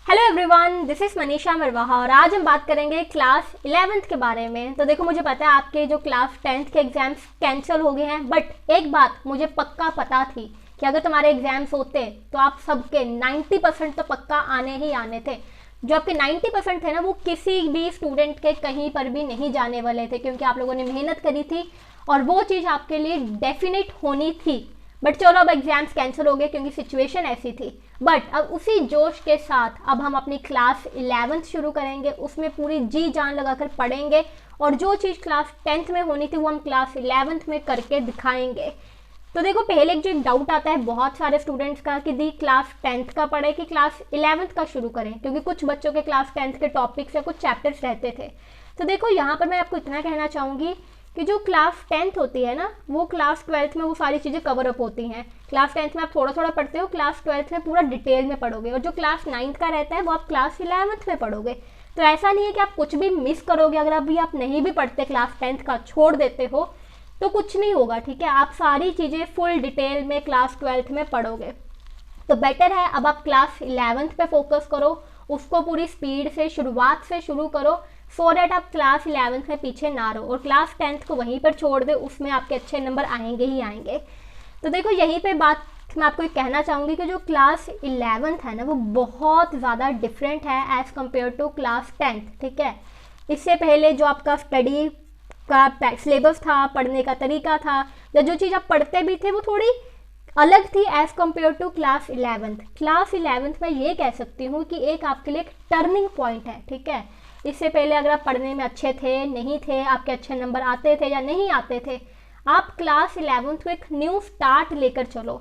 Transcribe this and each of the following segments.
Hello everyone, this is Manisha Marwaha और आज हम बात करेंगे क्लास 11th के बारे में। तो देखो, मुझे पता है आपके जो क्लास 10th के एग्जाम्स कैंसिल हो गए हैं, बट एक बात मुझे पक्का पता थी कि अगर तुम्हारे एग्जाम्स होते तो आप सबके 90% तो पक्का आने ही आने थे। जो आपके 90% थे ना, वो किसी भी स्टूडेंट के कहीं पर भी नहीं जाने वाले थे, क्योंकि आप लोगों ने मेहनत करी थी और वो चीज़ आपके लिए डेफिनेट होनी थी। बट चलो, अब एग्जाम्स कैंसिल हो गए क्योंकि सिचुएशन ऐसी थी। बट अब उसी जोश के साथ अब हम अपनी क्लास 11th शुरू करेंगे, उसमें पूरी जी जान लगाकर पढ़ेंगे और जो चीज़ क्लास 10th में होनी थी वो हम क्लास 11th में करके दिखाएंगे। तो देखो, पहले जो एक डाउट आता है बहुत सारे स्टूडेंट्स का कि दी क्लास 10th का पढ़े कि क्लास 11th का शुरू करें, क्योंकि कुछ बच्चों के क्लास 10th के टॉपिक्स या कुछ चैप्टर्स रहते थे। तो देखो, यहाँ पर मैं आपको इतना कहना चाहूँगी कि जो क्लास 10th होती है ना, वो क्लास 12th में वो सारी चीज़ें कवर अप होती हैं। क्लास 10th में आप थोड़ा थोड़ा पढ़ते हो, क्लास 12th में पूरा डिटेल में पढ़ोगे, और जो क्लास 9th का रहता है वो आप क्लास 11th में पढ़ोगे। तो ऐसा नहीं है कि आप कुछ भी मिस करोगे। अगर अभी आप नहीं भी पढ़ते, क्लास 10th का छोड़ देते हो, तो कुछ नहीं होगा, ठीक है। आप सारी चीज़ें फुल डिटेल में क्लास 12th में पढ़ोगे। तो बेटर है अब आप क्लास 11th पे फोकस करो, उसको पूरी स्पीड से शुरुआत से शुरू करो, सो डैट आप क्लास 11th में पीछे ना रहो और क्लास 10th को वहीं पर छोड़ दे, उसमें आपके अच्छे नंबर आएंगे ही आएंगे। तो देखो, यहीं पे बात मैं आपको कहना चाहूँगी कि जो क्लास 11th है ना, वो बहुत ज़्यादा डिफरेंट है as compare to class 10th, ठीक है। इससे पहले जो आपका स्टडी का सिलेबस था, पढ़ने का तरीका था, या जो चीज़ आप पढ़ते भी थे, वो थोड़ी अलग थी as compare to class 11th। Class 11th में ये कह सकती हूँ कि एक आपके लिए एक टर्निंग पॉइंट है, ठीक है। इससे पहले अगर आप पढ़ने में अच्छे थे, नहीं थे, आपके अच्छे नंबर आते थे या नहीं आते थे, आप क्लास 11th में एक न्यू स्टार्ट लेकर चलो।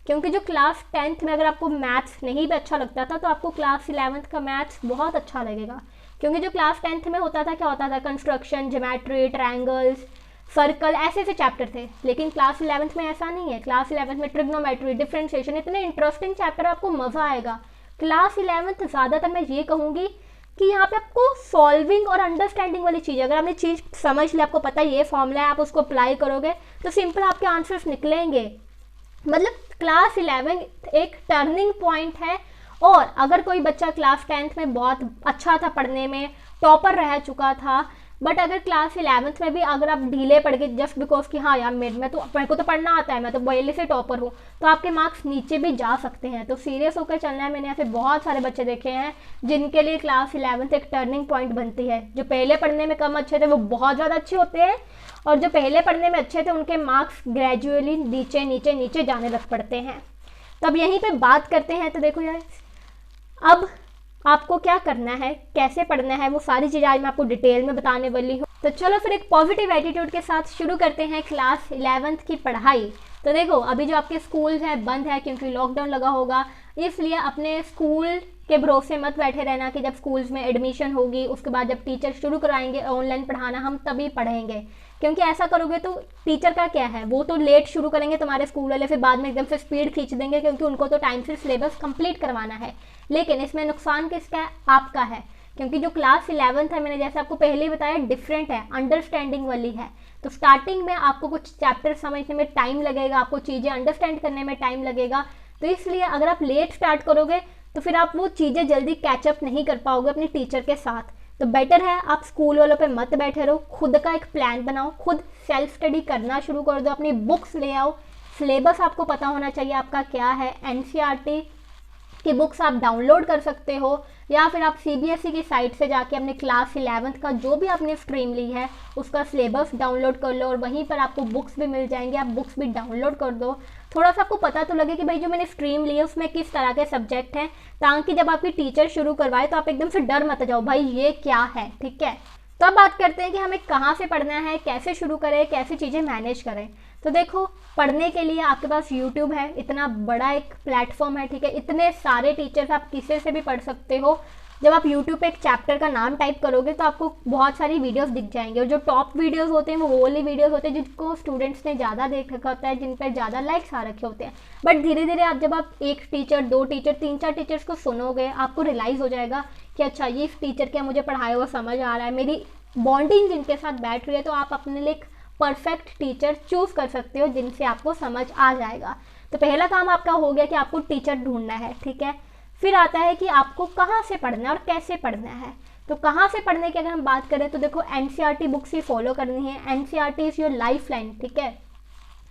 क्योंकि जो क्लास 10th में अगर आपको मैथ्स नहीं भी अच्छा लगता था, तो आपको क्लास 11th का मैथ्स बहुत अच्छा लगेगा। क्योंकि जो क्लास 10th में होता था, क्या होता था, कंस्ट्रक्शन, ज्योमेट्री, ट्रायंगल्स, सर्कल, ऐसे ऐसे चैप्टर थे। लेकिन क्लास 11th में ऐसा नहीं है। क्लास 11th में ट्रिग्नोमेट्री, डिफरेंशिएशन, इतने इंटरेस्टिंग चैप्टर, आपको मज़ा आएगा। क्लास 11th ज़्यादातर मैं ये कहूँगी कि यहाँ पे आपको सॉल्विंग और अंडरस्टैंडिंग वाली चीज़, अगर आपने चीज़ समझ ली, आपको पता है ये फॉर्मूला है, आप उसको अप्लाई करोगे तो सिंपल आपके आंसर्स निकलेंगे। मतलब क्लास 11 एक टर्निंग पॉइंट है। और अगर कोई बच्चा क्लास 10th में बहुत अच्छा था पढ़ने में, टॉपर रह चुका था, बट अगर क्लास 11th में भी अगर आप ढीले पड़ गए जस्ट बिकॉज कि हाँ यार मेरे को तो पढ़ना आता है, मैं तो पहले से टॉपर हूँ, तो आपके मार्क्स नीचे भी जा सकते हैं। तो सीरियस होकर चलना है। मैंने ऐसे बहुत सारे बच्चे देखे हैं जिनके लिए क्लास 11th एक टर्निंग पॉइंट बनती है। जो पहले पढ़ने में कम अच्छे थे वो बहुत ज़्यादा अच्छे होते हैं, और जो पहले पढ़ने में अच्छे थे उनके मार्क्स ग्रेजुअली नीचे नीचे नीचे जाने लग पड़ते हैं। तो अब यहीं पे बात करते हैं। तो देखो यार, अब आपको क्या करना है, कैसे पढ़ना है, वो सारी चीज़ें आज मैं आपको डिटेल में बताने वाली हूँ। तो चलो फिर एक पॉजिटिव एटीट्यूड के साथ शुरू करते हैं क्लास 11th की पढ़ाई। तो देखो, अभी जो आपके स्कूल हैं बंद है क्योंकि लॉकडाउन लगा होगा, इसलिए अपने स्कूल के भरोसे मत बैठे रहना कि जब स्कूल्स में एडमिशन होगी, उसके बाद जब टीचर शुरू कराएंगे ऑनलाइन पढ़ाना, हम तभी पढ़ेंगे। क्योंकि ऐसा करोगे तो टीचर का क्या है, वो तो लेट शुरू करेंगे तुम्हारे स्कूल वाले, फिर बाद में एकदम से स्पीड खींच देंगे, क्योंकि उनको तो टाइम से सिलेबस कंप्लीट करवाना है। लेकिन इसमें नुकसान किसका है, आपका है। क्योंकि जो क्लास 11th है, मैंने जैसे आपको पहले ही बताया, डिफरेंट है, अंडरस्टैंडिंग वाली है। तो स्टार्टिंग में आपको कुछ चैप्टर समझने में टाइम लगेगा, आपको चीज़ें अंडरस्टैंड करने में टाइम लगेगा। तो इसलिए अगर आप लेट स्टार्ट करोगे तो फिर आप वो चीज़ें जल्दी कैचअप नहीं कर पाओगे अपने टीचर के साथ। तो बेटर है आप स्कूल वालों पे मत बैठे रहो, खुद का एक प्लान बनाओ, खुद सेल्फ स्टडी करना शुरू कर दो, अपनी बुक्स ले आओ। सिलेबस आपको पता होना चाहिए आपका क्या है। एनसीईआरटी की बुक्स आप डाउनलोड कर सकते हो, या फिर आप सीबीएसई की साइट से जाके अपने क्लास 11th का जो भी आपने स्ट्रीम ली है उसका सिलेबस डाउनलोड कर लो, और वहीं पर आपको बुक्स भी मिल जाएंगे, आप बुक्स भी डाउनलोड कर दो। थोड़ा सा आपको पता तो लगे कि भाई जो मैंने स्ट्रीम ली है उसमें किस तरह के सब्जेक्ट हैं, ताकि जब आपकी टीचर शुरू करवाए तो आप एकदम से डर मत जाओ भाई ये क्या है, ठीक है। तो अब बात करते हैं कि हमें कहाँ से पढ़ना है, कैसे शुरू करें, कैसे चीज़ें मैनेज करें। तो देखो, पढ़ने के लिए आपके पास यूट्यूब है, इतना बड़ा एक प्लेटफॉर्म है, ठीक है। इतने सारे टीचर्स, आप किसी से भी पढ़ सकते हो। जब आप यूट्यूब पे एक चैप्टर का नाम टाइप करोगे तो आपको बहुत सारी वीडियोस दिख जाएंगे, और जो टॉप वीडियोस होते हैं वो वाली वीडियोस होते हैं जिनको स्टूडेंट्स ने ज़्यादा देख रखा होता है, जिन पर ज़्यादा लाइक्स आ रखे होते हैं। बट धीरे धीरे जब आप एक टीचर, दो टीचर, तीन चार टीचर्स को सुनोगे, आपको रियलाइज़ हो जाएगा कि अच्छा ये टीचर क्या मुझे पढ़ाया हुआ समझ आ रहा है, मेरी बॉन्डिंग जिनके साथ बैठ रही है, तो आप अपने लिए एक परफेक्ट टीचर चूज़ कर सकते हो जिनसे आपको समझ आ जाएगा। तो पहला काम आपका हो गया कि आपको टीचर ढूंढना है, ठीक है। फिर आता है कि आपको कहाँ से पढ़ना है और कैसे पढ़ना है। तो कहाँ से पढ़ने की अगर हम बात करें तो देखो एनसीईआरटी बुक्स ही फॉलो करनी है। NCERT is your life line, ठीक है,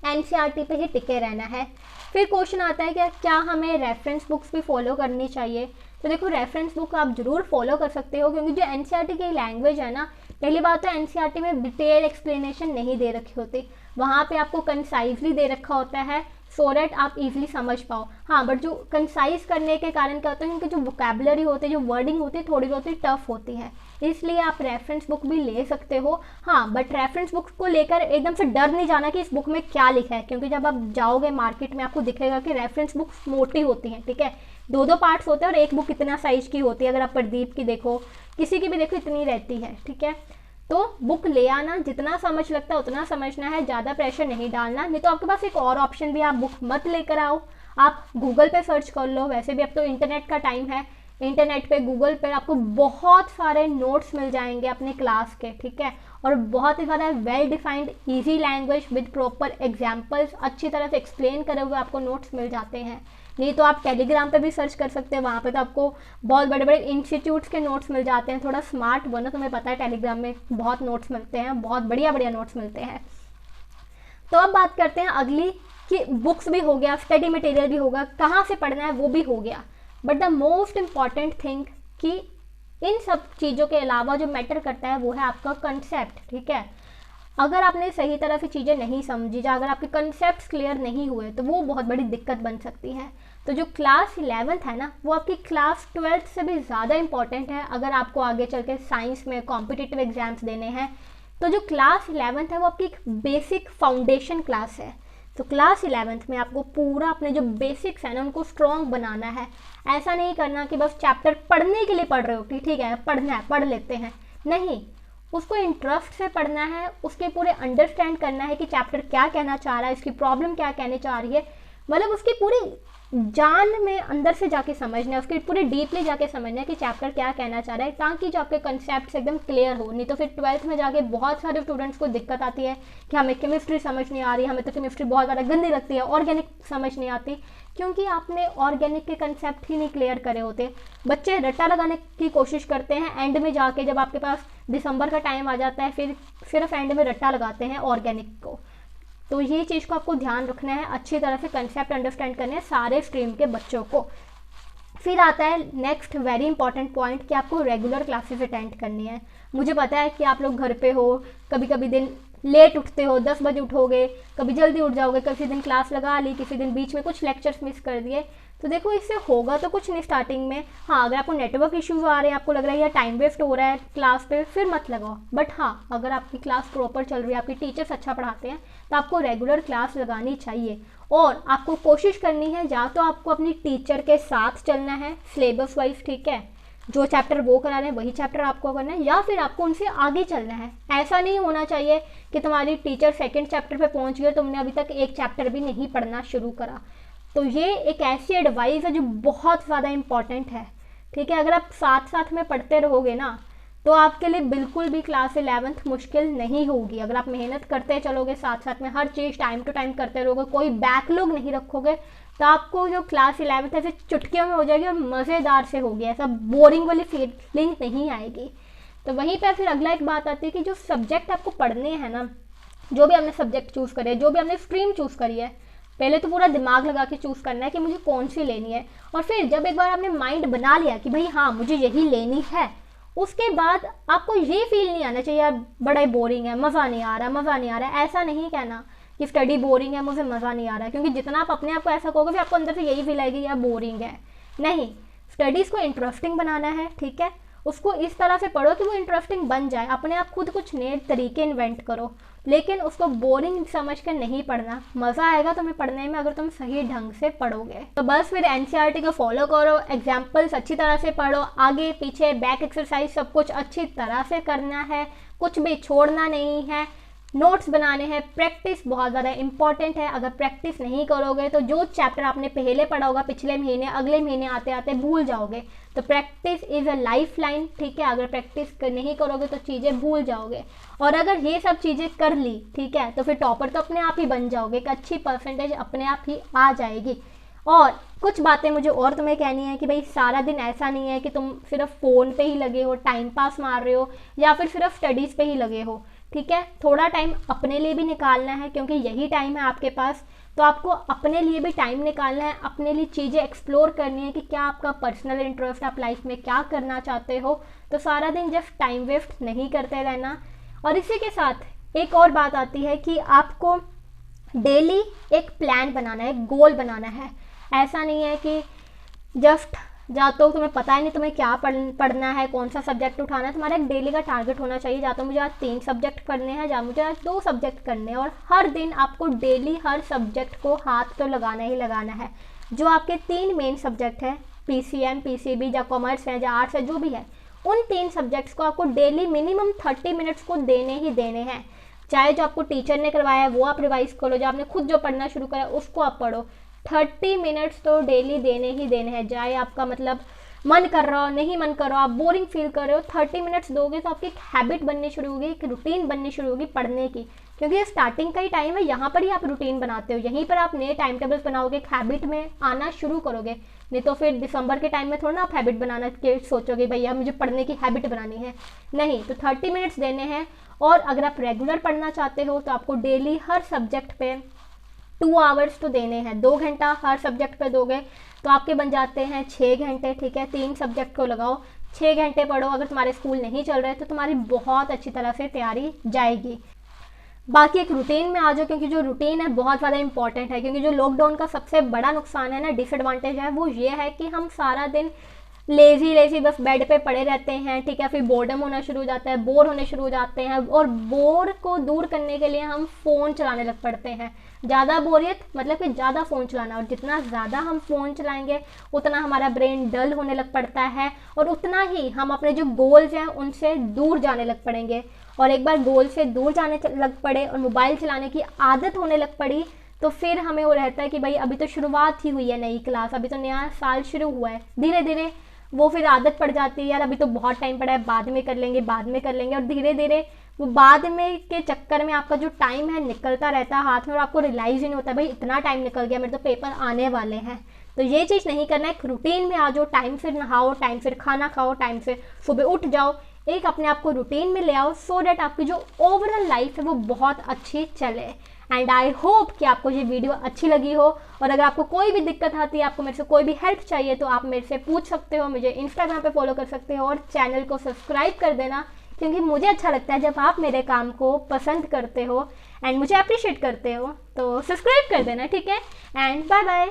एनसीईआरटी पे ही टिके रहना है। फिर क्वेश्चन आता है कि क्या हमें रेफरेंस बुक्स भी फॉलो करनी चाहिए। तो देखो रेफरेंस बुक आप जरूर फॉलो कर सकते हो, क्योंकि जो एनसीईआरटी की लैंग्वेज है ना, पहली बात तो एनसीईआरटी में डिटेल एक्सप्लेनेशन नहीं दे रखी होती, वहाँ पे आपको कंसाइजली दे रखा होता है सो डैट आप इजीली समझ पाओ। हाँ, बट जो कंसाइज करने के कारण क्या होता है, उनकी जो वोकैबुलरी होती है, जो वर्डिंग होती है, थोड़ी बहुत टफ होती है, इसलिए आप रेफरेंस बुक भी ले सकते हो। हाँ, बट रेफरेंस बुक को लेकर एकदम से डर नहीं जाना कि इस बुक में क्या लिखा है, क्योंकि जब आप जाओगे मार्केट में आपको दिखेगा कि रेफरेंस बुक्स मोटी होती हैं, ठीक है, 2-2 पार्ट्स होते हैं और एक बुक इतना साइज की होती है। अगर आप प्रदीप की देखो, किसी की भी देखो, इतनी रहती है, ठीक है। तो बुक ले आना, जितना समझ लगता है उतना समझना है, ज़्यादा प्रेशर नहीं डालना। नहीं तो आपके पास एक और ऑप्शन भी है, आप बुक मत लेकर आओ, आप गूगल पे सर्च कर लो। वैसे भी अब तो इंटरनेट का टाइम है, इंटरनेट पे गूगल पे आपको बहुत सारे नोट्स मिल जाएंगे अपने क्लास के, ठीक है, और बहुत ही ज़्यादा well defined easy language with proper examples, अच्छी तरह से एक्सप्लेन करे हुए आपको नोट्स मिल जाते हैं। नहीं तो आप टेलीग्राम पे भी सर्च कर सकते हैं, वहाँ पे तो आपको बहुत बड़े बड़े इंस्टीट्यूट्स के नोट्स मिल जाते हैं। थोड़ा स्मार्ट बनो, तुम्हें पता है टेलीग्राम में बहुत नोट्स मिलते हैं, बहुत बढ़िया बढ़िया नोट्स मिलते हैं। तो अब बात करते हैं अगली कि बुक्स भी हो गया, स्टडी मटेरियल भी होगा, कहाँ से पढ़ना है वो भी हो गया, but the most important thing कि इन सब चीज़ों के अलावा जो मैटर करता है वो है आपका कंसेप्ट, ठीक है। अगर आपने सही तरह से चीज़ें नहीं समझी, या अगर आपके कंसेप्ट क्लियर नहीं हुए, तो वो बहुत बड़ी दिक्कत बन सकती है। तो जो क्लास 11th है ना, वो आपकी क्लास 12th से भी ज़्यादा इंपॉर्टेंट है। अगर आपको आगे चल के साइंस में कॉम्पिटिटिव एग्जाम्स देने हैं, तो जो क्लास 11th है वो आपकी एक बेसिक फाउंडेशन क्लास है। तो क्लास 11th में आपको पूरा अपने जो बेसिक्स हैं ना उनको स्ट्रॉन्ग बनाना है। ऐसा नहीं करना कि बस चैप्टर पढ़ने के लिए पढ़ रहे हो कि ठीक है पढ़ना है, पढ़ लेते हैं, नहीं, उसको इंटरेस्ट से पढ़ना है, उसके पूरे अंडरस्टैंड करना है कि चैप्टर क्या कहना चाह रहा है, इसकी प्रॉब्लम क्या कहने चाह रही है, मतलब उसकी पूरी जान में अंदर से जाके समझना है, उसके पूरे डीपली जाके समझना है कि चैप्टर क्या कहना चाह रहा है, ताकि जो आपके कंसेप्ट एकदम क्लियर हो। नहीं तो फिर 12th में जाके बहुत सारे स्टूडेंट्स को दिक्कत आती है कि हमें केमिस्ट्री समझ नहीं आ रही, हमें तो केमिस्ट्री बहुत ज़्यादा गंदी लगती है, ऑर्गेनिक समझ नहीं आती, क्योंकि आपने ऑर्गेनिक के कंसेप्ट ही नहीं क्लियर करे होते। बच्चे रट्टा लगाने की कोशिश करते हैं, एंड में जाके जब आपके पास दिसंबर का टाइम आ जाता है फिर सिर्फ एंड में रट्टा लगाते हैं ऑर्गेनिक को। तो ये चीज़ को आपको ध्यान रखना है, अच्छी तरह से कंसेप्ट अंडरस्टैंड करने हैं सारे स्ट्रीम के बच्चों को। फिर आता है नेक्स्ट वेरी इंपॉर्टेंट पॉइंट कि आपको रेगुलर क्लासेस अटेंड करनी है। मुझे पता है कि आप लोग घर पे हो, कभी कभी दिन लेट उठते हो, 10 बजे उठोगे, कभी जल्दी उठ जाओगे, किसी दिन क्लास लगा ली, किसी दिन बीच में कुछ लेक्चर्स मिस कर दिए। तो देखो इससे होगा तो कुछ नहीं स्टार्टिंग में। हाँ, अगर आपको नेटवर्क इश्यूज आ रहे हैं, आपको लग रहा है यार टाइम वेस्ट हो रहा है क्लास पे, फिर मत लगाओ। बट हाँ, अगर आपकी क्लास प्रॉपर चल रही है, आपके टीचर्स अच्छा पढ़ाते हैं, तो आपको रेगुलर क्लास लगानी चाहिए। और आपको कोशिश करनी है, या तो आपको अपनी टीचर के साथ चलना है सिलेबस वाइज, ठीक है, जो चैप्टर वो करा रहे हैं वही चैप्टर आपको करना है, या फिर आपको उनसे आगे चलना है। ऐसा नहीं होना चाहिए कि तुम्हारी टीचर सेकंड चैप्टर पे पहुंच गई, तुमने अभी तक एक चैप्टर भी नहीं पढ़ना शुरू करा। तो ये एक ऐसी एडवाइस है जो बहुत ज़्यादा इंपॉर्टेंट है, ठीक है। अगर आप साथ साथ में पढ़ते रहोगे ना, तो आपके लिए बिल्कुल भी क्लास 11th मुश्किल नहीं होगी। अगर आप मेहनत करते चलोगे, साथ साथ में हर चीज़ टाइम टू टाइम करते रहोगे, कोई बैकलॉग नहीं रखोगे, तो आपको जो क्लास 11th ऐसे चुटकियों में हो जाएगी और मज़ेदार से होगी, ऐसा बोरिंग वाली फीलिंग नहीं आएगी। तो वहीं पर फिर अगला एक बात आती है कि जो सब्जेक्ट आपको पढ़ने हैं ना, जो भी आपने सब्जेक्ट चूज़ करे, जो भी आपने स्ट्रीम चूज़ करी है, पहले तो पूरा दिमाग लगा के चूज़ करना है कि मुझे कौन सी लेनी है। और फिर जब एक बार आपने माइंड बना लिया कि भाई हाँ मुझे यही लेनी है, उसके बाद आपको ये फील नहीं आना चाहिए यार बड़ा ही बोरिंग है, मज़ा नहीं आ रहा, मज़ा नहीं आ रहा है। ऐसा नहीं कहना कि स्टडी बोरिंग है, मुझे मज़ा नहीं आ रहा है, क्योंकि जितना आप अपने आप को ऐसा कहोगे फिर आपको अंदर से यही फील आएगी यार बोरिंग है। नहीं, स्टडीज़ को इंटरेस्टिंग बनाना है, ठीक है। उसको इस तरह से पढ़ो कि वो इंटरेस्टिंग बन जाए, अपने आप खुद कुछ नए तरीके इन्वेंट करो, लेकिन उसको बोरिंग समझ कर नहीं पढ़ना। मज़ा आएगा तुम्हें पढ़ने में अगर तुम सही ढंग से पढ़ोगे। तो बस फिर एनसीईआरटी को फॉलो करो, एग्जाम्पल्स अच्छी तरह से पढ़ो, आगे पीछे बैक एक्सरसाइज सब कुछ अच्छी तरह से करना है, कुछ भी छोड़ना नहीं है, नोट्स बनाने हैं। प्रैक्टिस बहुत ज़्यादा इंपॉर्टेंट है। अगर प्रैक्टिस नहीं करोगे तो जो चैप्टर आपने पहले पढ़ा होगा पिछले महीने, अगले महीने आते आते भूल जाओगे। तो practice is a life line, ठीक है। अगर प्रैक्टिस नहीं करोगे तो चीज़ें भूल जाओगे, और अगर ये सब चीज़ें कर ली, ठीक है, तो फिर टॉपर तो अपने आप ही बन जाओगे, एक अच्छी परसेंटेज अपने आप ही आ जाएगी। और कुछ बातें मुझे और तुम्हें कहनी है कि भाई सारा दिन ऐसा नहीं है कि तुम सिर्फ फ़ोन पे ही लगे हो, टाइम पास मार रहे हो, या फिर सिर्फ स्टडीज़ पे ही लगे हो। ठीक है, थोड़ा टाइम अपने लिए भी निकालना है, क्योंकि यही टाइम है आपके पास। तो आपको अपने लिए भी टाइम निकालना है, अपने लिए चीज़ें एक्सप्लोर करनी है कि क्या आपका पर्सनल इंटरेस्ट, आप लाइफ में क्या करना चाहते हो। तो सारा दिन जस्ट टाइम वेस्ट नहीं करते रहना। और इसी के साथ एक और बात आती है कि आपको डेली एक प्लान बनाना है, गोल बनाना है। ऐसा नहीं है कि जस्ट या तो तुम्हें पता ही नहीं तुम्हें क्या पढ़ना है, कौन सा सब्जेक्ट उठाना है। तुम्हारा एक डेली का टारगेट होना चाहिए, या तो मुझे आज 3 सब्जेक्ट करने हैं, या मुझे आज 2 सब्जेक्ट करने हैं। और हर दिन आपको डेली हर सब्जेक्ट को हाथ तो लगाना ही लगाना है। जो आपके 3 मेन सब्जेक्ट हैं, PCM, PCB, या कॉमर्स है, या आर्ट्स है, जो भी है, उन 3 सब्जेक्ट्स को आपको डेली मिनिमम 30 मिनट्स को देने ही देने हैं। चाहे जो आपको टीचर ने करवाया है वो आप रिवाइज करो, जो आपने खुद जो पढ़ना शुरू करा उसको आप पढ़ो। 30 मिनट्स तो डेली देने ही देने हैं। चाहे आपका मतलब मन कर रहा हो, नहीं मन कर रहा हो, आप बोरिंग फील कर रहे हो, 30 मिनट्स दोगे तो आपकी एक हैबिट बननी शुरू होगी, एक रूटीन बननी शुरू होगी पढ़ने की। क्योंकि ये स्टार्टिंग का ही टाइम है, यहाँ पर ही आप रूटीन बनाते हो, यहीं पर आप नए टाइम टेबल्स बनाओगे, एक हैबिट में आना शुरू करोगे। नहीं तो फिर दिसंबर के टाइम में थोड़ा ना आप हैबिट बनाना के सोचोगे भैया मुझे पढ़ने की हैबिट बनानी है, नहीं। तो 30 मिनट्स देने हैं। और अगर आप रेगुलर पढ़ना चाहते हो तो आपको डेली हर सब्जेक्ट पे 2 आवर्स तो देने हैं। 2 घंटा हर सब्जेक्ट पे दोगे तो आपके बन जाते हैं 6 घंटे। ठीक है, 3 सब्जेक्ट को लगाओ, 6 घंटे पढ़ो। अगर तुम्हारे स्कूल नहीं चल रहे तो तुम्हारी बहुत अच्छी तरह से तैयारी जाएगी। बाकी एक रूटीन में आ जाओ, क्योंकि जो रूटीन है बहुत ज़्यादा इंपॉर्टेंट है। क्योंकि जो लॉकडाउन का सबसे बड़ा नुकसान है ना, डिसएडवांटेज है, वो ये है कि हम सारा दिन लेजी बस बेड पे पड़े रहते हैं। ठीक है, फिर बोर्डम होना शुरू हो जाता है, बोर होने शुरू हो जाते हैं, और बोर को दूर करने के लिए हम फ़ोन चलाने लग पड़ते हैं। ज़्यादा बोरियत मतलब कि ज़्यादा फ़ोन चलाना, और जितना ज़्यादा हम फ़ोन चलाएंगे उतना हमारा ब्रेन डल होने लग पड़ता है, और उतना ही हम अपने जो गोल्स हैं उनसे दूर जाने लग पड़ेंगे। और एक बार गोल से दूर जाने लग पड़े और मोबाइल चलाने की आदत होने लग पड़ी तो फिर हमें वो रहता है कि भाई अभी तो शुरुआत ही हुई है, नई क्लास, अभी तो नया साल शुरू हुआ है। धीरे धीरे वो फिर आदत पड़ जाती है, यार अभी तो बहुत टाइम पड़ा है, बाद में कर लेंगे, बाद में कर लेंगे। और धीरे धीरे वो बाद में के चक्कर में आपका जो टाइम है निकलता रहता है हाथ में, और आपको रियलाइज़ ही नहीं होता भाई इतना टाइम निकल गया, मेरे तो पेपर आने वाले हैं। तो ये चीज़ नहीं करना है। एक रूटीन में आ जाओ, टाइम से नहाओ, टाइम से खाना खाओ, टाइम से सुबह उठ जाओ, एक अपने आप को रूटीन में ले आओ, सो डैट आपकी जो ओवरऑल लाइफ है वो बहुत अच्छी चले। एंड आई होप कि आपको ये वीडियो अच्छी लगी हो। और अगर आपको कोई भी दिक्कत आती है, आपको मेरे से कोई भी हेल्प चाहिए, तो आप मेरे से पूछ सकते हो, मुझे इंस्टाग्राम पे फॉलो कर सकते हो, और चैनल को सब्सक्राइब कर देना, क्योंकि मुझे अच्छा लगता है जब आप मेरे काम को पसंद करते हो एंड मुझे अप्रिशिएट करते हो। तो सब्सक्राइब कर देना, ठीक है। And bye bye.